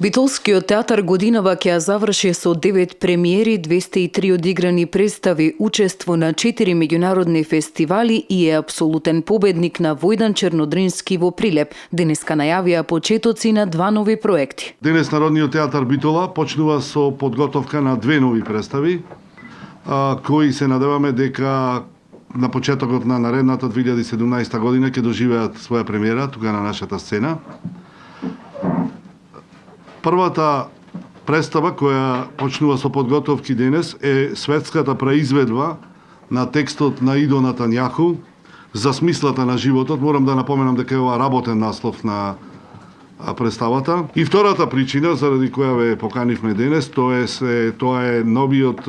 Битолскиот театар годинава ќе ја заврши со 9 премиери, 203 одиграни представи, учество на 4 меѓународни фестивали и е апсолутен победник на Војдан Чернодрински во Прилеп. Денеска најавија почетоци на 2 нови проекти. Денес Народниот театар Битола почнува со подготовка на 2 нови представи, кои се надеваме дека на почетокот на наредната 2017 година ќе доживеат своја премиера тука на нашата сцена. Првата представа која почнува со подготовки денес е светската преизведба на текстот на Идо Натањаху за смислата на животот. Морам да напоменам дека е ова работен наслов на представата. И втората причина заради која ве поканивме денес, тоа е новиот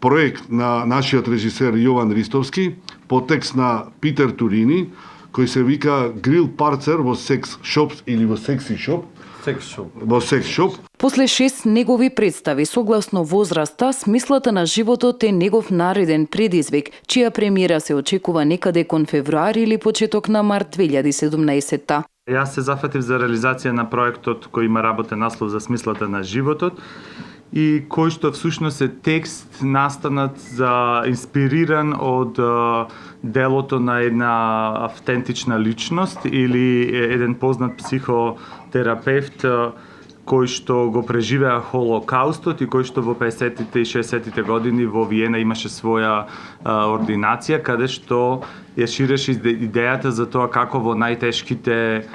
проект на нашиот режисер Јован Ристовски по текст на Питер Турини, кој се вика Грил Парцер во секс шоп или во секси шоп. Во секс шоп. После 6 негови представи, согласно возраста, смислата на животот е негов нареден предизвик, чија премиера се очекува некаде кон февруари или почеток на март 2017. Јас се зафатив за реализација на проектот кој има работен наслов за смислата на животот и кој што всушност е текст настанат за инспириран од делото на една автентична личност или еден познат психотерапевт кој што го преживеа Холокаустот и кој што во 50-тите и 60-тите години во Виена имаше своја ординација, каде што ја ширеше идејата за тоа како во најтешките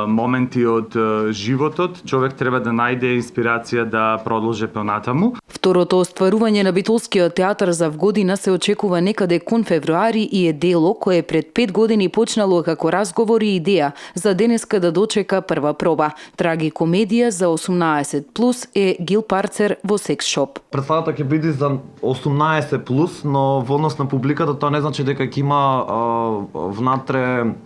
моменти од животот човек треба да најде инспирација да продолжи понатаму. Второто остварување на Битолскиот театар за вгодина се очекува некаде кон февруари и е дело кое пред 5 години почнало како разговор и идеја за денеска да дочека прва проба. Трагикомедија за 18+ е Гил Парцер во секс шоп. Представата ќе биде за 18+, но во однос на публиката тоа не значи дека ќе има внатре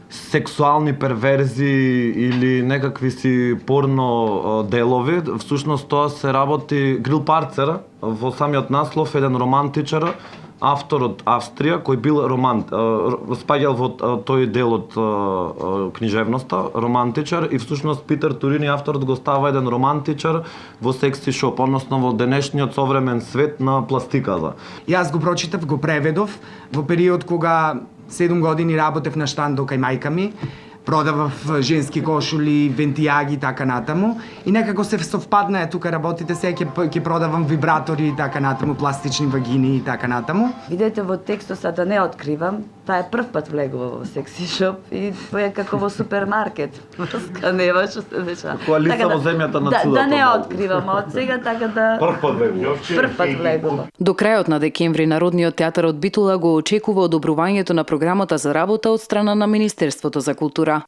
сексуални перверзии или некакви си порно делови. Всушност тоа се работи Грил Парцер во самиот наслов, еден романтичар, автор од Австрија, кој бил спаѓал во тој дел од книжевноста, романтичар, и всушност Питер Турини, авторот, го става еден романтичар во секси шоп, односно во денешниот современ свет на пластиката. Јас го прочитав, го преведов во период кога 7 години работев на штандо кај мајка ми, продавав женски кошули, вентијаги и така натаму. И некако се совпадна тука работите, сега ќе продавам вибратори и така натаму, пластични вагини и така натаму. Видете во текстот, да не откривам, таа е прв пат влегува во секси шоп и тоа е како во супермаркет. Сканева што се дешава. Коалица во земјата на чудото. Да не откривам од сега, така да прв пат влегува. До крајот на декември Народниот театар од Битола го очекува одобрувањето на програмата за работа од страна на Министерството за култура.